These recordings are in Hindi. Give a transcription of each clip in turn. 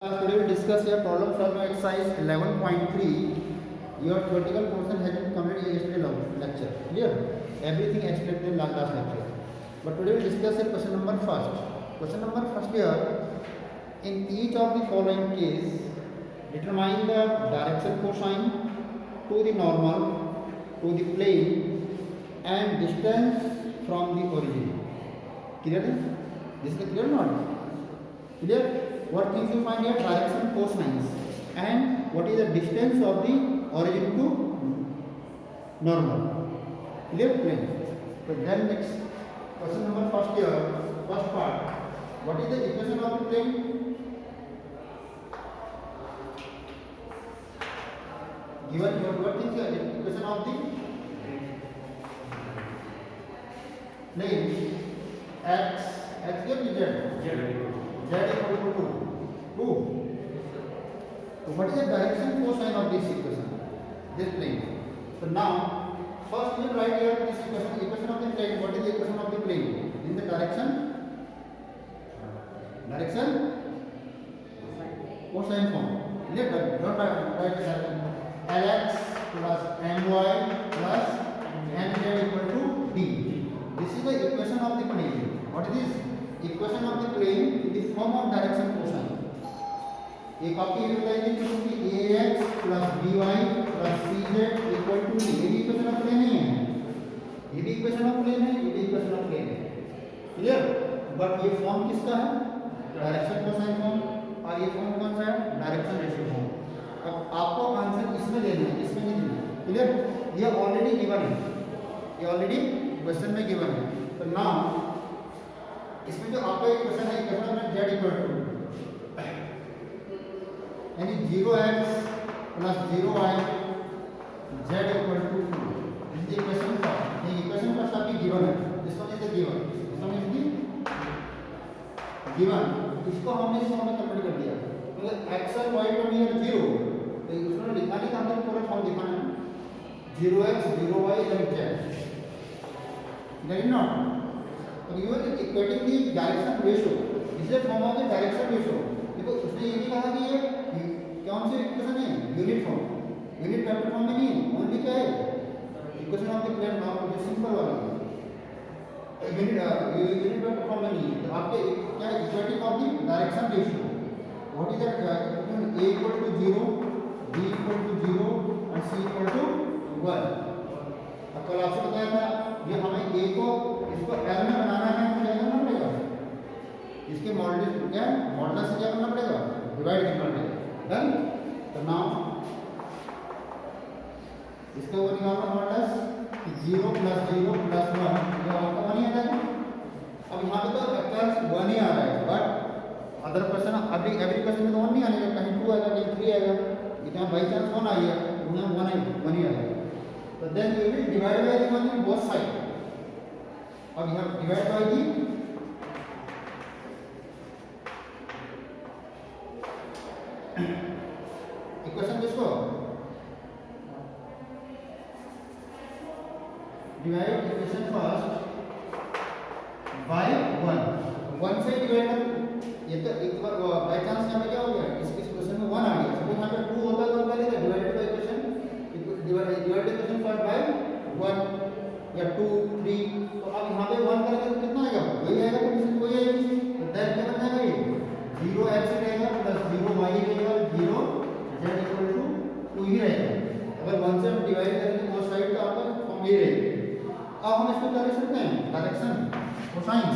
Today we will discuss your problem solving exercise 11.3. Your theoretical portion has been completed in yesterday's lecture. Clear? Everything explained in last lecture. But today we will discuss your question number first. Question number first here. In each of the following case, determine the direction cosine to the normal, to the plane, and distance from the origin. Clear? This is clear or not? Clear? What things you find here? Direction cosines and what is the distance of the origin to normal. Clear? Plane. So then next question number first here, first part. What is the equation of the plane? Given what is the equation of the plane? X given Z equal to 2. So what is the direction cosine of this equation? This plane. So now first we will write here this equation of the plane. What is the equation of the plane? In the direction cosine form. Don't write the direction. Lx plus my plus nz equal to d. This is the equation of the plane. What is this? Equation of the plane in the form of direction cosine. एक आपकी यूटिलाइजेशन होगी ax plus by plus cz equal to d. ये भी इक्वेशन ऑफ प्लेन नहीं है, ये भी इक्वेशन ऑफ प्लेन है, ये भी इक्वेशन ऑफ प्लेन है. क्लियर? बट ये फॉर्म किसका है? Direction cosine form. और ये फॉर्म कौन सा है? Direction ratio form. अब आपको आंसर इसमें देना है, इसमें नहीं देना. क्लियर? ये ऑलरेडी गिवन है, ये ऑलरेडी क्वेश्चन में गिवन है. तो नाउ इसमें जो आपका एक क्वेश्चन है, इक्वेशन में z इक्वल टू यानी 0x plus 0y z equal to 2. This is the equation first. ये equation first आपकी given है. This one is the given. This one is the given. इसको हमने इस फॉर्म में कन्वर्ट कर दिया. मतलब x और y को नियर 0. तो उसमें लिखाने का हमने पूरा फॉर्म दिखाना है. 0x 0y then z. That is not. तो you are equating the direction ratio. This is a form of the direction ratio. देखो उसने ये भी कहा कि ये कौन सी इक्वेशन है? Unit form. Unit vector form में नहीं, ओनली क्या है? Equation of the plane normal जो सिंपल वाली है. यूनिट वेक्टर फॉर्म में नहीं. तो आपके क्या equating of the direction ratio. What is that? a equal to 0, b equal to 0 और c इक्वल टू 1. अब कल आपसे बताया था ये हमें a को इसको l में बनाना है तो क्या करना पड़ेगा? इसके मॉडुलस क्या है? मॉडुलस से क्या करना पड़ेगा? डिवाइड करना पड़ेगा. डन. तो नाउ इसका वो निकालना मॉडुलस 0 प्लस 0 प्लस 1 ये आपका 1 ही आ जाएगा. अब यहाँ पे तो एक्चुअल 1 ही आ रहा है, बट अदर क्वेश्चन अभी एवरी क्वेश्चन में तो 1 नहीं आएगा, कहीं 2 आएगा, कहीं 3 आएगा. इतना बाई चांस 1 आई है, यहाँ 1 ही आएगा. तो then we will divide by the 1 in both side. अब यहाँ डिवाइड बाय द इक्वेशन किसको डिवाइड इक्वेशन फर्स्ट बाय 1 से डिवाइड कर. ये तो एक बार बाय चांस यहाँ पे क्या हो गया? इस क्वेश्चन में 1 आ गया. सपोज यहाँ पे 2 होता तो पहले divided by equation divided equation first by 1 या 2 3. तो अब यहाँ पे 1 करेंगे तो कितना आएगा? वही आएगा. तो वही आएगी. तो दैट क्या बन जाएगा? ये 0x रहेगा प्लस 0y रहेगा 0 z इक्वल टू 2 ही रहेगा. अगर 1 से डिवाइड करेंगे तो साइड का आपका फॉर्म ये रहेगा. अब हम इसको क्या लिख सकते हैं? Direction cosine.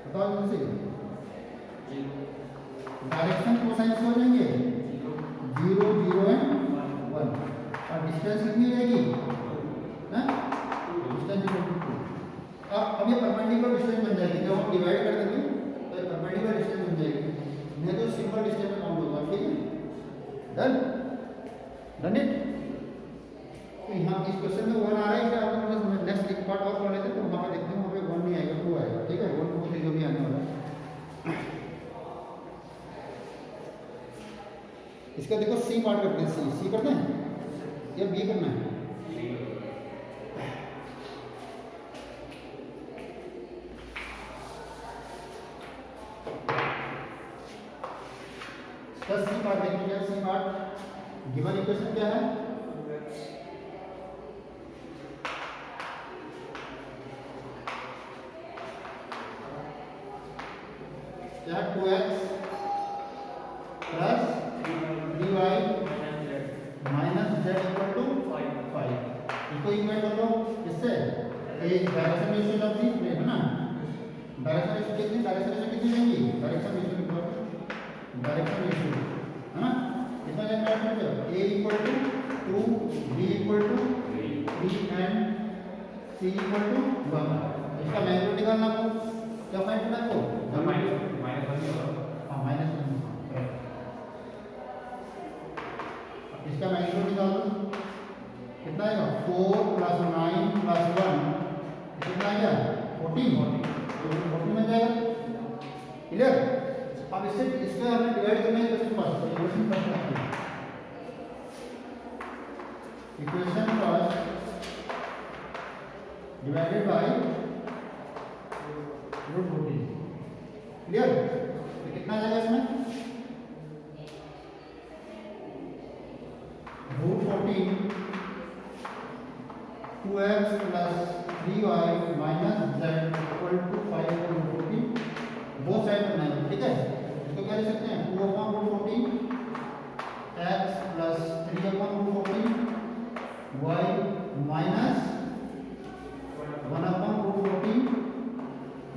बताओ कैसे? डायरेक्शन कोसाइन से हो जाएंगे 0 0 एंड 1. और डिस्टेंस कितनी रहेगी? Distance equal to 2. अब ये परपेंडिकुलर डिस्टेंस बन जाएगी. जब हम डिवाइड कर देंगे तो परपेंडिकुलर डिस्टेंस बन जाएगी. नहीं तो सिंपल डिस्टेंस में काउंट होगा. ठीक है? Done it. तो यहाँ इस क्वेश्चन में 1 आ रहा है. क्या आपको मतलब नेक्स्ट एक पार्ट और पढ़ लेते हैं तो वहाँ पे देखते हैं. वहाँ पे 1 नहीं आएगा, 2 आएगा. ठीक है? 1 2 3 जो भी आने वाला है. इसका देखो सी पार्ट करते हैं. सी करते हैं या बी करना है? प्लस सी पार्ट देखिए, सी पार्ट गिवन इक्वेशन क्या है, क्या 2x plus 3y minus z equal to 5। इसको इक्वेट कर लो किससे, एक direction ratio of the plane है ना, डायरेक्शन रेशियो कितनी लेंगी, डायरेक्शन रेशियो है ना, कितना लेंगे a equal to 2, b equal to 3 and c equal to 1। इसका मैग्नीट्यूड निकालना आपको, क्या फाइंड करना है आपको, माइनस 1। इसका मैग्नीट्यूड निकाल दो, कितना आएगा 4 प्लस 9 प्लस 1 कितना आएगा 14 में जाएगा, क्लियर। अब इससे इसमें हमने डिवाइड करना है इक्वेशन फर्स्ट, तो इक्वेशन फर्स्ट रखिए, equation first divided by root 14, clear. तो कितना आ जाएगा इसमें root 14 2x plus 3y minus z equal to 5 root 14, दो साइड बनाएंगे, ठीक है। इसको क्या लिख सकते हैं 2 upon root 14 x plus 3 upon root 14 y minus 1 upon root 14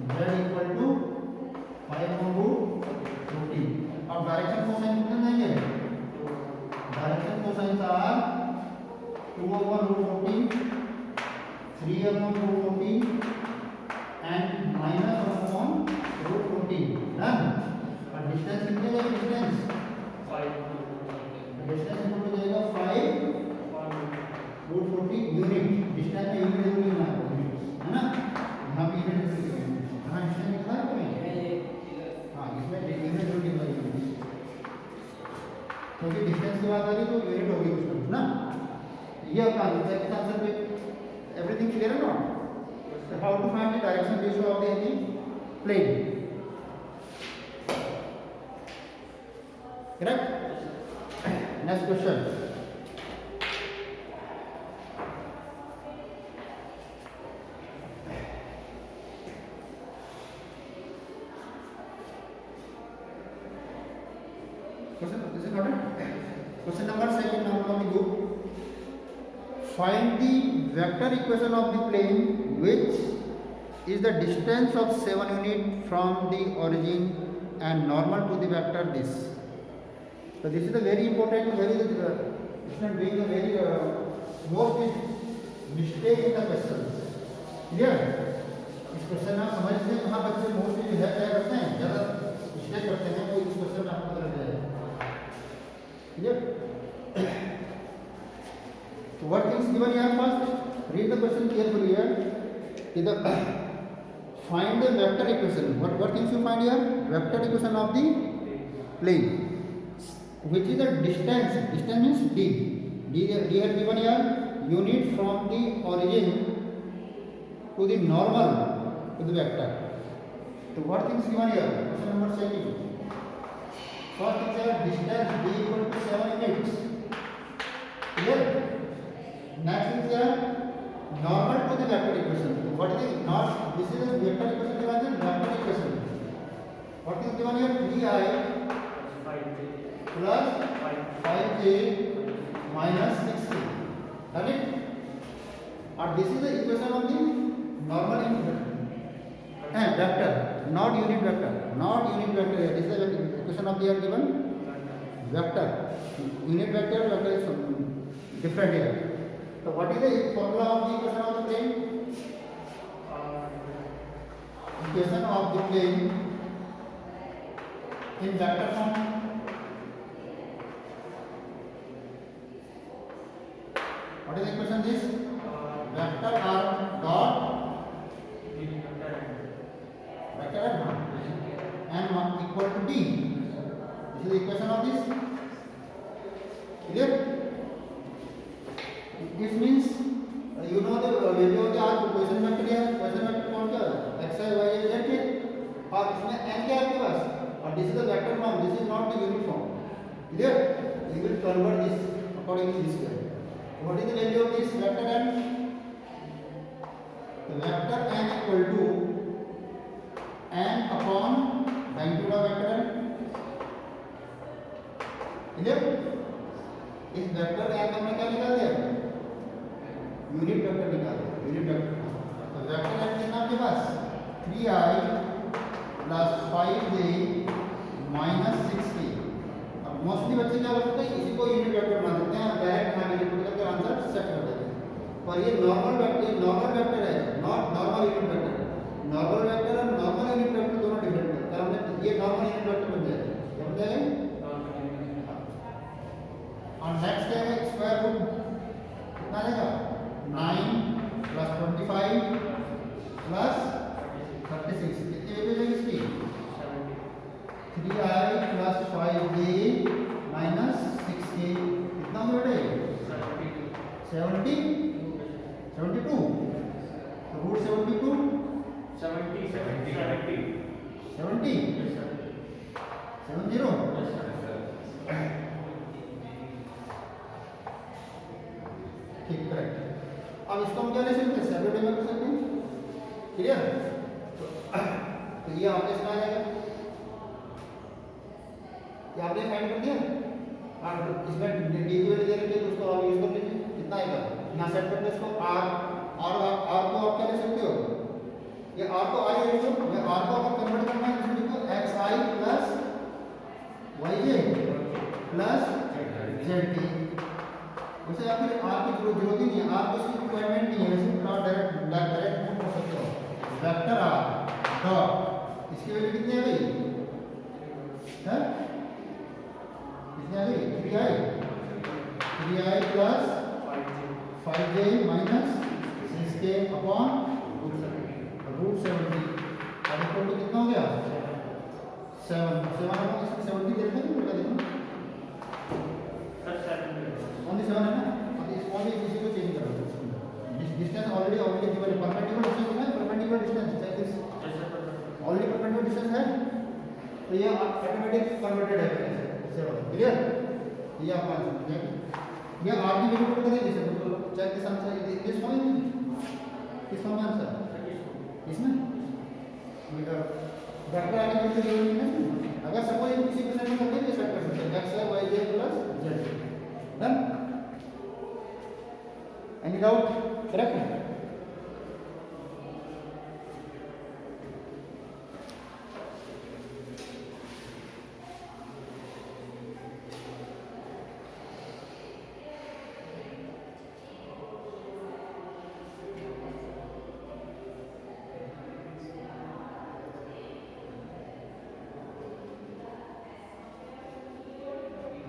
z equal to 5 upon root 14। अब डायरेक्शन कोसाइन कितने देंगे, direction cosine are 2 upon root 14, 3 upon root 14 and minus 1 upon root 14, done. और डिस्टेंस कितने जाएगा, डिस्टेंस 5, डिस्टेंस इक्वल टू जाएगा 5 रूट 14 यूनिट, डिस्टेंस में यूनिट जरूर लिखना है ना, यहाँ पे यूनिट जरूर लिखना है, यहाँ डिस्टेंस लिखा है तुम्हें, हाँ इसमें यूनिट जरूर लिखना है, क्योंकि डिस्टेंस की बात आ रही तो यूनिट होगी कुछ ना। ये आपका आंसर पे एवरीथिंग क्लियर है not, how to find the direction ratio of the any plane, correct. Next question, question number 7 now from the book, find the vector equation of the plane which is the distance of 7 unit from the origin and normal to the vector this. So this is a very important, very student doing a very most mistake in the question, clear। इस क्वेश्चन आप समझते हैं कहाँ बच्चे मोस्टली जो है क्या करते हैं, ज़्यादा मिस्टेक करते हैं, तो इस क्वेश्चन में आपको पता लग जाएगा, clear। So what things given here first, read the question carefully here, find the vector equation, what things you find here, vector equation of the plane which is the distance means d has given here unit from the origin to the normal to the vector. So what things given here, question number 7, first is here distance d equal to 7 units, clear। Next is here normal to the vector equation. So what is the not, this is a vector equation given in vector equation, what is given here 3i plus 5j minus 6k, got it। और this is the equation of the normal vector, not unit vector, this is the equation of the here given vector, unit vector is different here। So what is the formula of the equation of the plane, equation of the plane in vector form, what is the equation this, vector r dot vector and 1 equal to d, this is the equation of this, clear। This means you know the value of the r को क्वेश्चन वेक्टर है, क्वेश्चन वेक्टर कौन क्या है, x y y z है, और इसमें n क्या है आपके पास, और this is the vector form, this is not the unit form, according to this square. What is the value of this vector n? The vector n equal to n upon magnitude of vector n. Clear? इस वेक्टर n का हमने क्या निकाल दिया? यूनिट वेक्टर निकाल दिया, यूनिट वेक्टर। तो वेक्टर n कितना आपके पास? 3i plus 5j minus 6k। अब मोस्टली बच्चे क्या करते हैं, इसी को यूनिट वेक्टर बना देते हैं, डायरेक्ट यहाँ यूनिट वेक्टर करके आंसर सेट कर देते हैं। पर ये नॉर्मल वेक्टर है, not normal unit vector. Normal vector और नॉर्मल यूनिट वेक्टर दोनों डिफरेंट है। तो हमने ये नॉर्मल यूनिट वेक्टर बन जाएगा, क्या बन जाएगा? और नेक्स्ट क्या है, स्क्वायर रूट कितना आएगा? 9 plus 25 plus 36। कितनी वैल्यू है इसकी? 3i plus 5j minus 6k। कितना हो बेटे? 72। रूट 72 ठीक, करेक्ट। अब इसको हम क्या ले सकते हैं? सेपरेट में कर सकते हैं। क्लियर? तो ये आपके इसमें आ जाएगा, ये आपने फाइंड कर दिया। और इसमें डी की वैल्यू दे रखी है तो उसको आप यूज कर लीजिए। कितना आएगा? यहाँ सेट करते हैं इसको आर को आप क्या ले सकते हो? ये आर को आई है, मैं आर को अगर कन्वर्ट करना है तो लिखो xi plus yj plus zk। वैसे आप फिर आर की जरूरत ही नहीं है, आर को इसकी रिक्वायरमेंट नहीं है, वैसे आप डायरेक्ट पुट कर सकते हो। वेक्टर आर डॉट इसकी वैल्यू कितनी है भाई? है कितनी आ गई? 3i plus 5j minus 6k upon root 70। और इक्वल टू कितना हो गया? 7 अपॉन 70 देखते हैं, बेटा देखो ओनली 7 है ना। अब इस ओनली इसी को चेंज कर दो। डिस्टेंस ऑलरेडी गिवन है, परपेंडिकुलर डिस्टेंस है, perpendicular distance check this, already perpendicular distance है, तो ये ऑटोमेटिक कन्वर्टेड है। क्लियर? ये आप मान सकते हैं। ये आर की वैल्यू पुट करें जैसे तो check this answer this form में, किस फॉर्म में आंसर? इसमें वेक्टर आने की कोई जरूरत नहीं है। अगर सपोज किसी क्वेश्चन में करते हैं सेट कर सकते हैं x y j plus z। Done? Any doubt? Correct?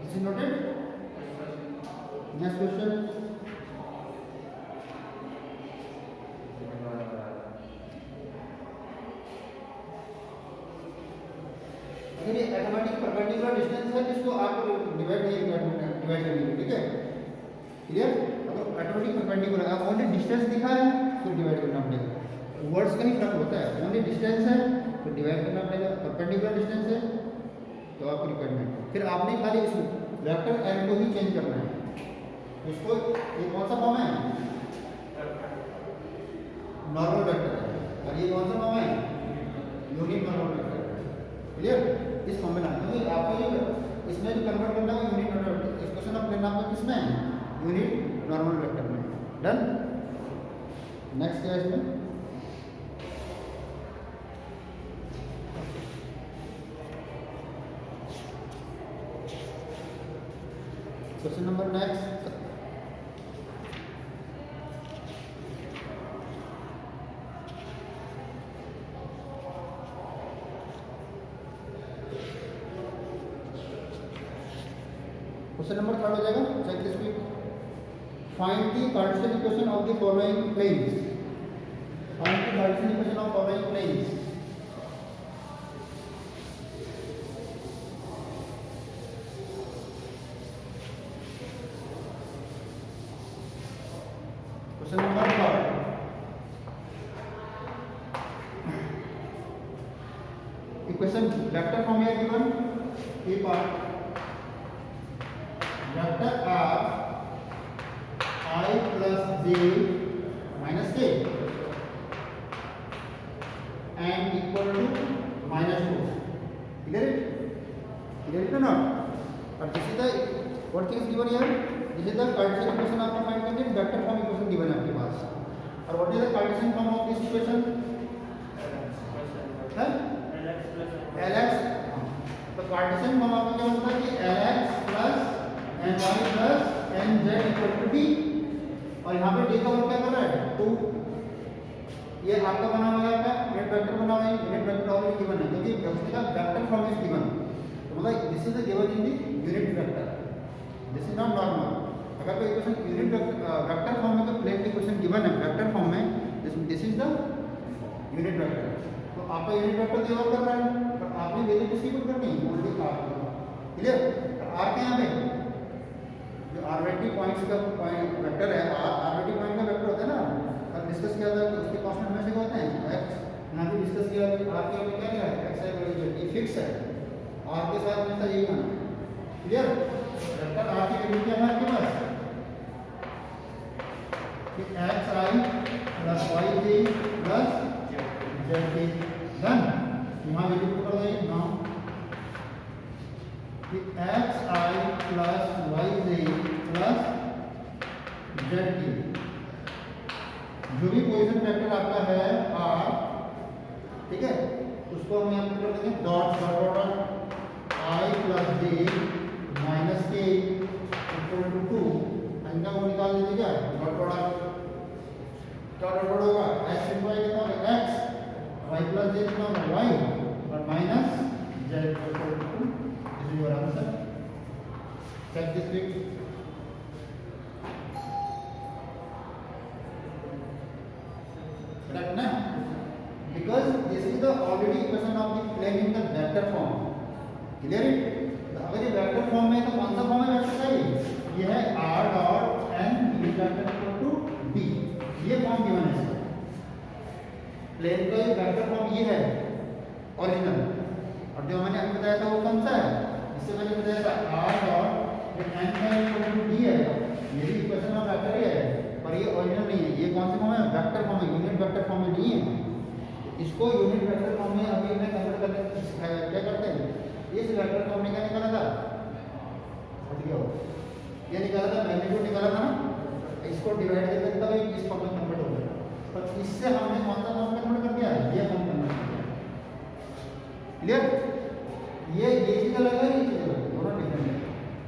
Is it noted? Next question. अगर ये ऑटोमेटिक परपेंडिकुलर डिस्टेंस है जिसको आपको डिवाइड करनी है, ठीक है? क्लियर? अगर ऑटोमेटिक परपेंडिकुलर आप ओनली डिस्टेंस दिखा है तो डिवाइड करना पड़ेगा। वर्ड्स का ही फर्क होता है, ओनली डिस्टेंस है तो डिवाइड करना पड़ेगा, परपेंडिकुलर डिस्टेंस है तो आपको रिक्वायरमेंट। फिर आपने खाली इस वेक्टर n को ही चेंज करना है। इसको ये कौन सा फॉर्म है? नॉर्मल वेक्टर है। और ये कौन सा फॉर्म है? Unit normal vector. क्लियर? इस फॉर्म में लाना है आपको। ये इसमें जो कन्वर्ट करना है यूनिट नॉर्मल वेक्टर। इस क्वेश्चन आप लेना आपको किसमें? यूनिट नॉर्मल वेक्टर में। डन? नेक्स्ट क्या है इसमें? Question number next. Question number 3 हो जाएगा। Check this quick. Find the Cartesian equation of the following planes. Find the Cartesian equation of following planes. Question number 3। Equation vector form है given. A part vector r j minus k and equal to -2. Clear it? Clear it or not? और this is the what thing is given here? This is the Cartesian equation आपने फाइंड करनी है, वेक्टर फॉर्म इक्वेशन गिवन है आपके पास. और what is the Cartesian form of this equation? है Lx. तो Cartesian form आपका क्या होता है कि Lx plus My plus Nz equal to d. और यहाँ पे d का वर्ग क्या कर रहा है 2. ये आपका बना हुआ है, आपका यूनिट वेक्टर बना हुआ है. यूनिट वेक्टर ऑलरेडी गिवन है क्योंकि उसका वेक्टर फॉर्म इज गिवन. तो मतलब this is the given in the unit vector. This is not normal. अगर कोई इक्वेशन यूनिट वेक्टर फॉर्म में तो प्लेन इक्वेशन गिवन है वेक्टर फॉर्म में, this is the unit vector. तो आपका यूनिट वेक्टर दिया कर रहा है पर आपने वैल्यू किसकी पुट करनी है ओनली r की. क्लियर? r के यहाँ पे जो आर्बिट्ररी पॉइंट्स का पॉइंट वेक्टर है, आर्बिट्ररी पॉइंट का वेक्टर होता है ना. अब डिस्कस किया था कि उसके कांस्टेंट में से क्या होते हैं x. यहाँ पे डिस्कस किया कि r के ऊपर क्या लिखा है x है ये फिक्स है. r के साथ हमेशा यही होना. क्लियर? वेक्टर r की वैल्यू क्या है आपके पास कि xi plus yj plus zk. Done. यहाँ वैल्यू पुट कर देंगे नाउ कि xi plus yj plus zk. जो भी पोजीशन वेक्टर आपका है r, ठीक है, उसको हम यहाँ पे कर देंगे dot dot dot i plus j minus k equal to 2. अंदर वो निकाल लीजिएगा डॉट डॉट डॉट डॉट होगा x इक्वल कितना होगा x, y प्लस j कितना होगा y और minus z equal to 2. This is your answer. Check this thing. Correct ना? Because this is the already equation of the plane in the vector form. Clear it? अगर ये वेक्टर फॉर्म में है तो कौन सा फॉर्म है वेक्टर का? ये है r dot n unit vector equal to d. ये फॉर्म गिवन है इसका. प्लेन का ये वेक्टर फॉर्म ये है ओरिजिनल. और जो मैंने अभी बताया था वो कौन सा है? इससे पहले बताया था r डॉट n का इक्वल टू d है. ये भी इक्वेशन ऑफ वेक्टर ही है पर ये ओरिजिनल नहीं है. ये कौन से फॉर्म है? वेक्टर फॉर्म है, यूनिट वेक्टर फॉर्म में नहीं है. इसको यूनिट वेक्टर फॉर्म में अभी हमने कन्वर्ट करके सिखाया. क्या करते हैं इस वेक्टर फॉर्म में क्या निकाला था? ये निकाला था मैग्नीट्यूड निकाला था ना. इसको डिवाइड करके तब इस फॉर्म में कन्वर्ट हो गया. पर इससे हमने कौन सा फॉर्म कन्वर्ट कर दिया? ये फॉर्म कन्वर्ट कर दिया. क्लियर? ये चीज अलग है, ये चीज अलग है, दोनों डिफरेंट है.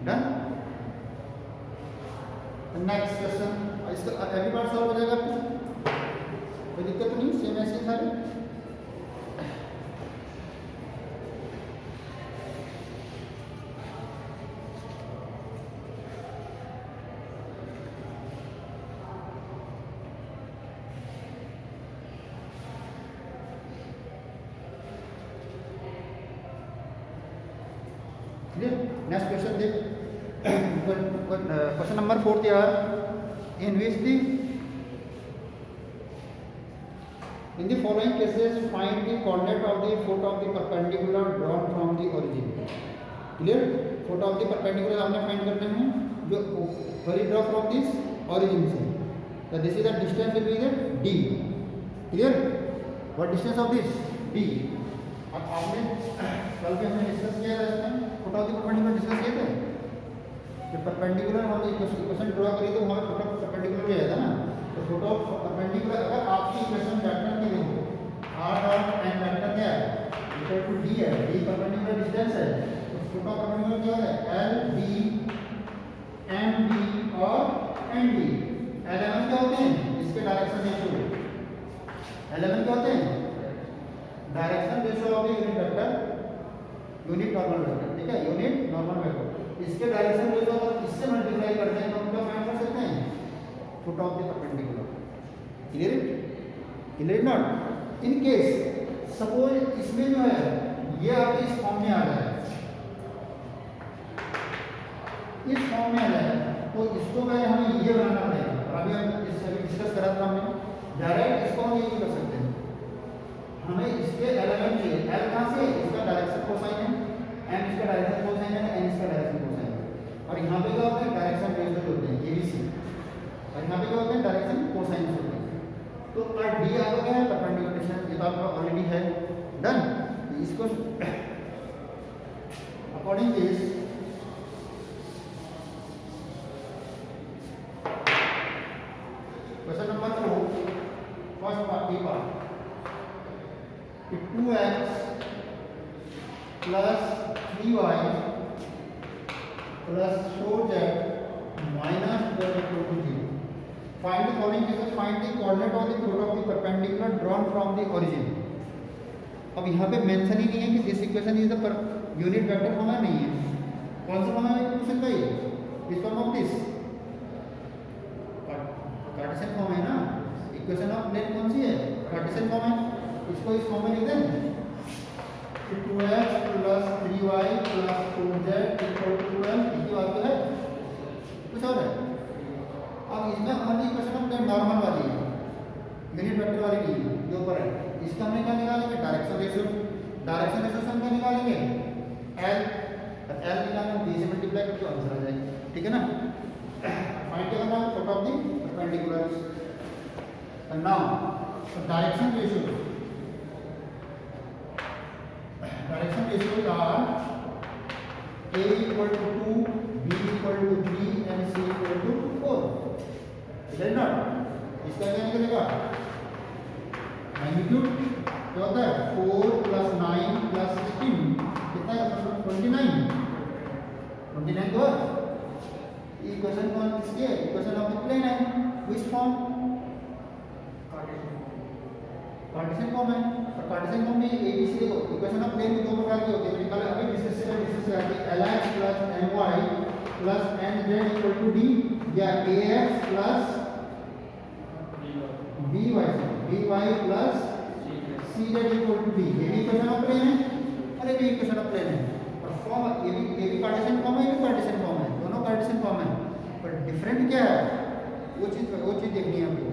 डन. Next question. इसका एवरी पार्ट सॉल्व हो जाएगा आपको, कोई दिक्कत तो नहीं. सेम ऐसे सारे. नेक्स्ट क्वेश्चन देख. क्वेश्चन नंबर 4 यार. In which in the following cases find the coordinate of the foot of the perpendicular drawn from the origin. Clear? Foot of the perpendicular आपने find करने हैं जो वही draw from this origin से. So this is the distance will be the d. Clear? What distance of this? d. अब आपने कल भी हमने डिस्कस किया था इसमें foot of the perpendicular discuss किया था. जब परपेंडिकुलर हमने इक्वेशन ड्रॉ करी तो वहाँ फोटो परपेंडिकुलर भी आया था ना. तो फोटो परपेंडिकुलर अगर आपकी इक्वेशन वेक्टर की देखो r डॉट n वेक्टर क्या है इक्वल टू d है. d परपेंडिकुलर डिस्टेंस है तो फोटो परपेंडिकुलर क्या है l d m d और n d. एलिमेंट क्या होते हैं इसके डायरेक्शन रेशियो. एलिमेंट क्या होते हैं direction ratio of the unit vector, unit normal vector. ठीक है, यूनिट नॉर्मल वेक्टर. इसके डायरेक्शन रेशियो अगर इससे मल्टीप्लाई करते हैं तो हम क्या फाइंड कर सकते हैं foot of the perpendicular. Clear it? Clear not? In case suppose इसमें जो है ये आपके इस फॉर्म में आ रहा है, इस फॉर्म में आ रहा है तो इसको पहले हमें ये बनाना पड़ेगा. और अभी हम इससे डिस्कस करा था हमने. डायरेक्ट इसको हम ये कर सकते हैं. हमें इसके एलिमेंट चाहिए. एल कहाँ से? इसका डायरेक्शन कोसाइन है, एम इसका डायरेक्शन कोसाइन है, एन इसका डायरेक्शन कोसाइन है. और यहाँ पे क्या होता है डायरेक्शन रेशियो होते हैं ABC. और यहाँ पे क्या होता है डायरेक्शन कोसाइन होता है। तो डी आपका क्या है परपेंडिकुलर डिस्टेंस, ये तो आपका ऑलरेडी है डन। इसको according this question number 4 first part b part कि 2x plus 3y plus 4z minus z equal to 0. Find the following cases. Find the coordinate of the product of the perpendicular drawn from the origin. अब यहाँ पे मेंशन ही नहीं है कि this equation is the unit vector form है, नहीं है। कौन सा फॉर्म है इक्वेशन का? ये this form of this Cartesian form है ना। इक्वेशन ऑफ प्लेन कौन सी है? कार्टेशियन फॉर्म है। इसको इस फॉर्म में लिख दें 2x plus 3y plus 4z equal to 12। इसकी बात तो है, कुछ और है। अब इसमें हमारी इक्वेशन ऑफ प्लेन नॉर्मल वाली है, यूनिट वेक्टर वाली नहीं है, जो ऊपर है। इसका हमने क्या निकालेंगे? Direction ratio. डायरेक्शन रेशियो हम क्या निकालेंगे? एल निकालेंगे, बी से मल्टीप्लाई करके आंसर आ जाएगा, ठीक है ना। फाइंड करना है foot of the perpendicular. Now direction ratio are a equal to 2, b equal to 3 and c equal to 4, is it not? इसका क्या निकलेगा? मैग्नीट्यूड क्या होता है? 4 प्लस 9 प्लस 16 कितना है? 29 तो इक्वेशन कौन किसकी है? इक्वेशन ऑफ द प्लेन है। Which form? कार्टेशियन फॉर्म है। और कार्टेशियन फॉर्म में एबीसी देखो, इक्वेशन ऑफ प्लेन में दो प्रकार की होती है। निकाले अभी डिस्कस करते हैं lx plus my plus nz equal to d या ax plus by plus cz equal to d। ये भी इक्वेशन ऑफ प्लेन है और ये भी इक्वेशन ऑफ प्लेन है। और फॉर्म ये भी कार्टेशियन फॉर्म है, ये भी कार्टेशियन फॉर्म है, दोनों कार्टेशियन फॉर्म है। पर डिफरेंट क्या है वो चीज देखनी है हमको।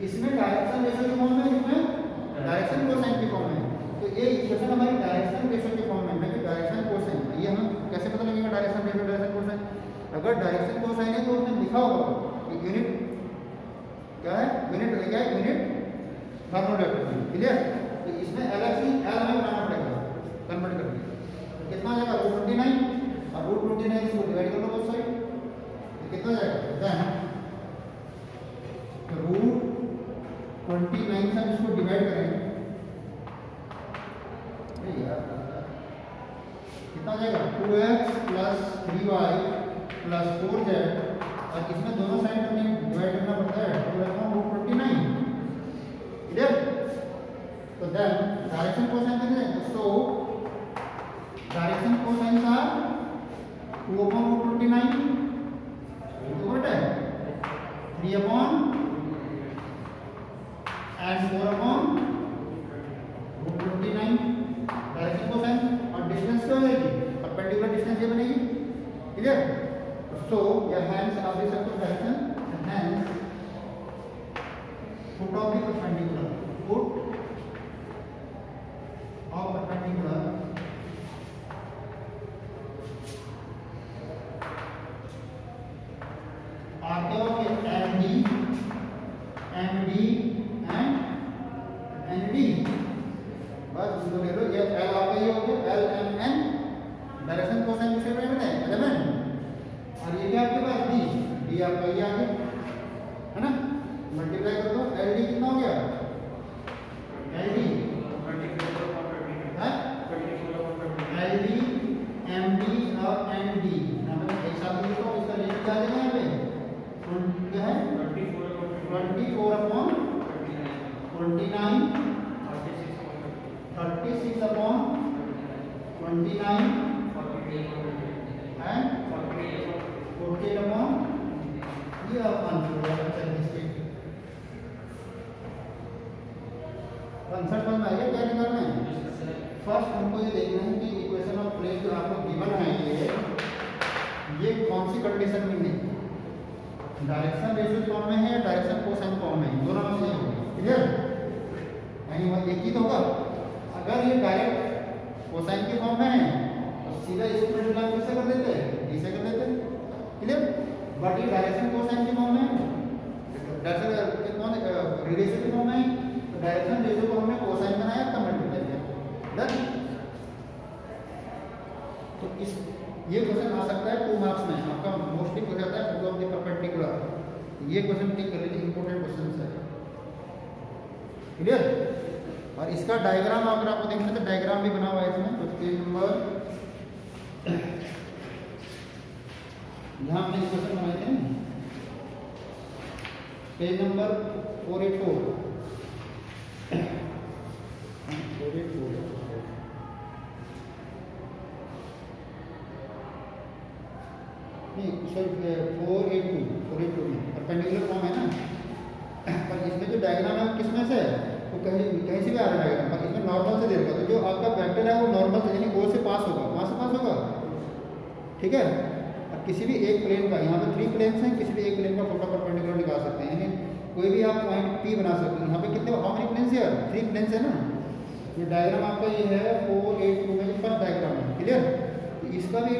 इसमें डायरेक्शन रेशियो की फॉर्म है, इसमें डायरेक्शन कोसाइन की फॉर्म है। तो ये इक्वेशन हमारी डायरेक्शन रेशियो की फॉर्म में है, डायरेक्शन कोसाइन। ये हम कैसे पता लगेगा डायरेक्शन रेशियो डायरेक्शन कोसाइन? अगर डायरेक्शन कोसाइन है तो उसमें लिखा होगा यूनिट क्या है? Unit normal vector, clear. तो इसमें एल हमें बनाना पड़ेगा कन्वर्ट करके। कितना आ जाएगा? √29 और √29 इसको डिवाइड कर लो बोथ साइड, कितना जाएगा? √29 से इसको डिवाइड करें, कितना जाएगा? 2x plus 3y plus 4z और इसमें दोनों साइड हमें डिवाइड करना पड़ता है, तो √29, क्लियर। तो देन डायरेक्शन कोसाइन कितने हैं? सो डायरेक्शन कोसाइन का 2/√29 तो व्हाट है 3/, and 4/√29 डायरेक्शन कोसाइन। और डिस्टेंस क्या हो जाएगी? परपेंडिकुलर डिस्टेंस ये बनेगी, क्लियर। सो या hands of the circle direction, hands foot of the perpendicular, foot of perpendicular आते हो एंड डी, बस इनको ले लो। ये एल आपका ये हो गया L M N, direction cosine किससे बने हैं? 11। और ये क्या आपके पास डी आपका ये आ गया, है ना। मल्टीप्लाई कर दो, एल डी कितना हो गया? L D L D M D और एन डी एक साथ लिखो। इसका लिमिट क्या देना है? यहाँ पे क्या है? 24/29 36/29 and 48/, ये आंसर समझ में आइए क्या निकालना है। फर्स्ट हमको ये देखना है कि इक्वेशन ऑफ प्लेन जो आपको गिवन है ये कौन सी कंडीशन में है? डायरेक्शन रेशियो फॉर्म में है, डायरेक्शन कोसाइन फॉर्म में, दोनों में से होगा, क्लियर। यानी वो एक ही तो होगा। अगर ये डायरेक्ट कोसाइन के फॉर्म में है तो सीधा इसको मल्टीप्लाई किससे कर देते हैं? डी से कर देते हैं, क्लियर। बट ये डायरेक्शन कोसाइन के फॉर्म में इस ये क्वेश्चन आ सकता है 2 मार्क्स में, आपका मोस्टली हो जाता है फोटो ऑफ द परपेंडिकुलर। ये क्वेश्चन टिक कर लीजिए, इंपॉर्टेंट क्वेश्चन है। क्लियर? और इसका डायग्राम अगर आपको देखना है तो डायग्राम भी बना हुआ है इसमें। तो पेज नंबर यहाँ हमने क्वेश्चन बनाए थे, पेज नंबर 484 नहीं सॉरी 482 में परपेंडिकुलर फॉर्म है ना, पर इसमें जो डायग्राम है किसमें से है, तो कहीं कहीं से भी आ रहा है डायग्राम, पर इसमें नॉर्मल से दे रखा है। तो जो आपका वेक्टर है वो नॉर्मल से यानी ओ से पास होगा, वहाँ से पास होगा। ठीक है? अब किसी भी एक प्लेन का, यहाँ पे 3 प्लेन्स हैं, किसी भी एक प्लेन का फोटो परपेंडिकुलर निकाल सकते हैं, यानी कोई भी आप पॉइंट P बना सकते हैं। यहाँ पे कितने हाउ मेनी प्लेन्स है? 3 प्लेन्स है ना। ये डायग्राम आपका ये है 482 में जो फर्स्ट डायग्राम है। क्लियर? तो इसका भी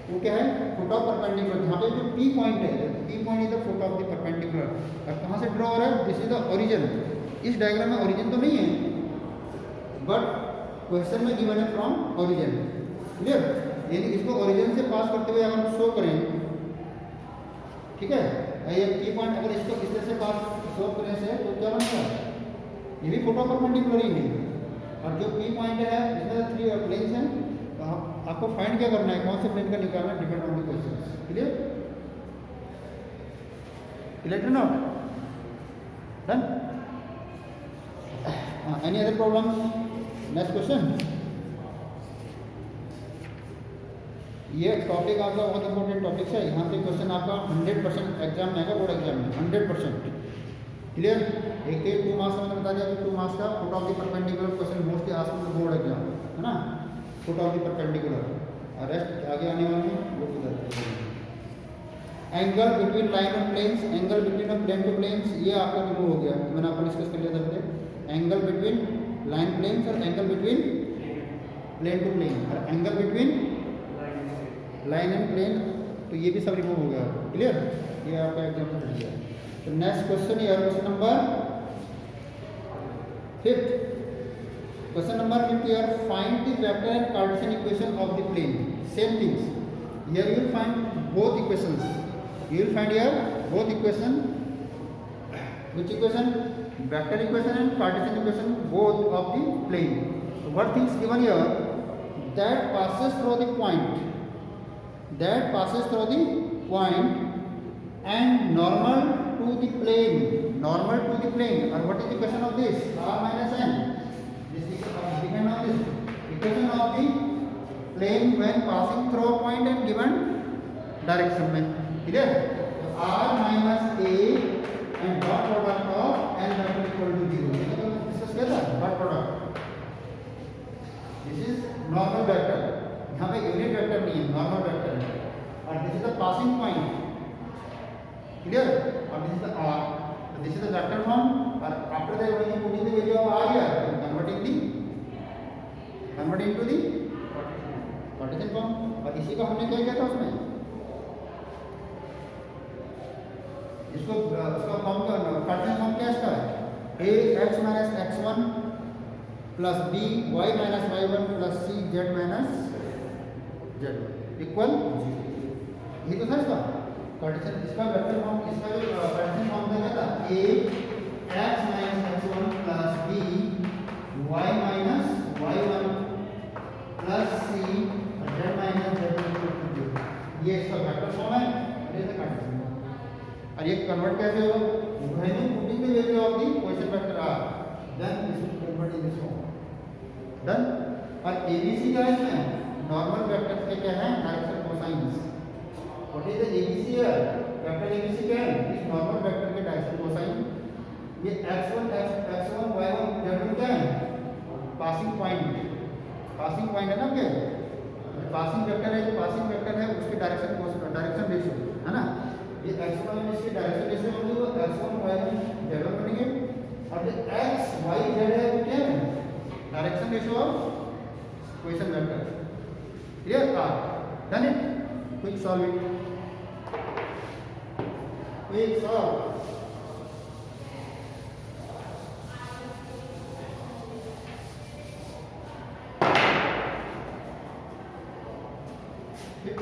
वो क्या है, फोटो ऑफ परपेंडिकुलर। यहाँ पे जो P पॉइंट है, P point is the photo of the perpendicular. और कहाँ से ड्रॉ हो रहा है? This is the origin. इस डायग्राम में ओरिजिन तो नहीं है, बट क्वेश्चन में गिवन है फ्रॉम ओरिजिन। क्लियर? यानी इसको ओरिजिन से पास करते हुए अगर हम शो करें, ठीक है, ये P पॉइंट अगर इसको इस तरह से पास शो करने से तो क्या बनता है? ये भी फोटो परपेंडिकुलर ही है। और जो P पॉइंट है इसमें 3 प्लेन्स हैं, तो आपको फाइंड क्या करना है, कौन से प्लेन का निकालना है, depend on the question. Clear? Clear to not? Done? Any other problem? Next question. ये टॉपिक आपका बहुत इंपॉर्टेंट टॉपिक है। यहाँ से क्वेश्चन आपका 100% एग्जाम में आएगा, बोर्ड एग्जाम में 100%। क्लियर? एक 2 मार्क्स का मैंने बता दिया, 2 मार्क्स का foot of the perpendicular question mostly asked in the board exam, है ना, फोटो ऑफ द परपेंडिकुलर। और रेस्ट आगे आने वाले हैं वो किधर। Angle between line of planes, angle between of plane to planes, ये आपका रिमूव हो गया, मैंने आपको डिस्कस कर लिया था पहले। एंगल बिटवीन लाइन प्लेन्स और angle between plane to plane, और angle between line and plane, तो ये भी सब रिमूव हो गया। क्लियर? ये आपका एग्जाम से हट गया। तो नेक्स्ट क्वेश्चन है question number 5th। Question number 5 here, find the vector and Cartesian equation of the plane. Same things. Here you will find both equations. You will find here both equation. Which equation? Vector equation and Cartesian equation, both of the plane. So what things given here? That passes through the point. That passes through the point and normal to the plane. Normal to the plane. And what is the equation of this? R minus n. This is depend on this equation of the plane when passing through a point and given direction में. Clear? So R minus a and dot product of n vector equal to 0. ये तो डिस्कस किया था, dot product. This is normal vector. यहाँ पे यूनिट वेक्टर नहीं है, नॉर्मल वेक्टर है। और this is the passing point. Clear? और दिस इज द आर। तो this is the vector form. और after that when you put in the value of R here, convert into the Cartesian form. और इसी को हमने क्या किया था उसमें, इसको उसका फॉर्म का कार्टेशियन फॉर्म क्या इसका है, a x minus x1 plus b y minus y1 plus c z minus z equal 0। ये तो था इसका कार्टेशियन, इसका वेक्टर फॉर्म, इसका जो कार्टेशियन फॉर्म था क्या था, a x minus x1 plus b y minus y1 plus c z minus z equal 0। ये इसका वेक्टर फॉर्म है और ये इसका कार्टेशियन फॉर्म। और ये कन्वर्ट कैसे होगा, when you putting the value of the question vector r, then this will convert in this form. Done? और ABC का इसमें नॉर्मल वेक्टर के क्या है, direction cosines. What is the ABC here? Vector ABC क्या है, इस नॉर्मल वेक्टर के डायरेक्शन कोसाइन। ये x1 y1 z1 क्या है, पासिंग पॉइंट। पासिंग पॉइंट है ना, क्या पासिंग वेक्टर है, जो पासिंग वेक्टर है उसके डायरेक्शन रेशियो है ना। ये x1 में इसके डायरेक्शन रेशियो होंगे, वो x1 y1 z1 बनेंगे। और जो x y z है वो क्या है, direction ratio of question vector. Clear? Done it? Quick solve it, quick solve.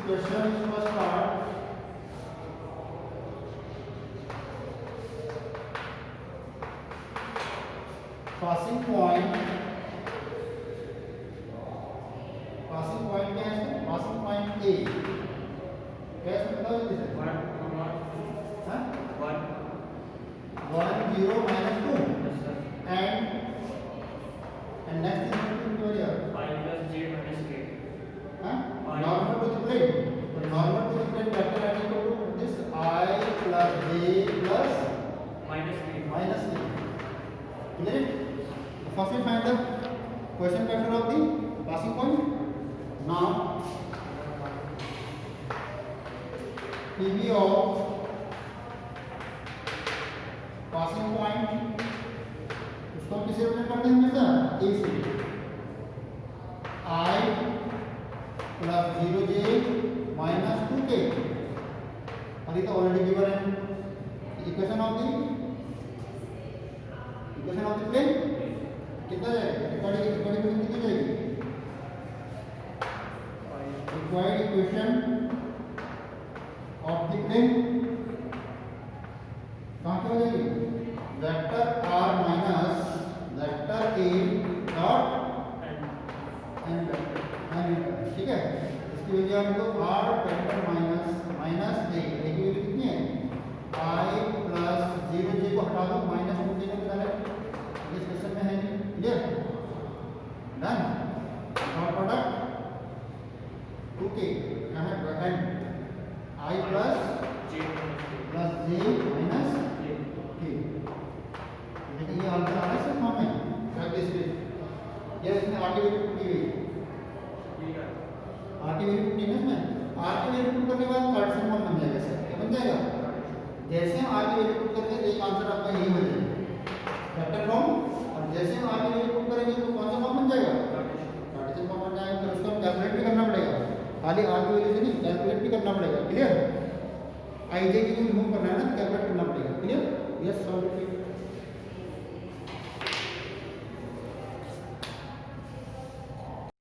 question is first part. Passing point क्या है? Passing point A. कैसे बताओ इसे? 1 0 minus 2 and next is what here? I plus j minus k. Normal to the plane. So normal to the plane vector is equal to this I plus j plus Minus k. Clear it? First we find the quotient vector of the passing point. Now PV of passing point उसको हम किसे रिप्रेजेंट करते हैं हमेशा? A से I plus 0j minus 2k और ये तो ऑलरेडी गिवन है. इक्वेशन ऑफ द प्लेन कितना जाएगा? रिक्वायर्ड इक्वेशन कितनी जाएगी? Required equation of the plane कहाँ पे हो जाएगी? Vector r minus vector a dot n ठीक है. इसकी वजह हमको r वेक्टर माइनस a की वैल्यू कितनी है? I प्लस 0j को हटा दो माइनस 2j को बता रहे इस क्वेश्चन में है. Clear? Done. Dot product 2k क्या है? n I plus j minus k. देखिए ये आंसर आ रहा है सिर्फ हमें प्रैक्टिस पे. ये इसमें आगे वैल्यू पुट की गई. आगे वैल्यू पुट नहीं है इसमें. आगे वैल्यू पुट करने के बाद कार्टेशियन फॉर्म बन जाएगा सर. क्या बन जाएगा? जैसे हम आगे वैल्यू पुट करेंगे एक आंसर आपका यही हो जाएगा वेक्टर फॉर्म. और जैसे हम आगे वैल्यू पुट करेंगे तो कौन सा फॉर्म बन जाएगा? कार्टेशियन फॉर्म बन जाएगा. फिर उसको हम कैलकुलेट भी करना पड़ेगा. खाली आगे वैल्यू से नहीं कैलकुलेट भी करना पड़ेगा. क्लियर? I j की रिमूव करना है ना, कैलकुलेट करना पड़ेगा. क्लियर? Yes solve it.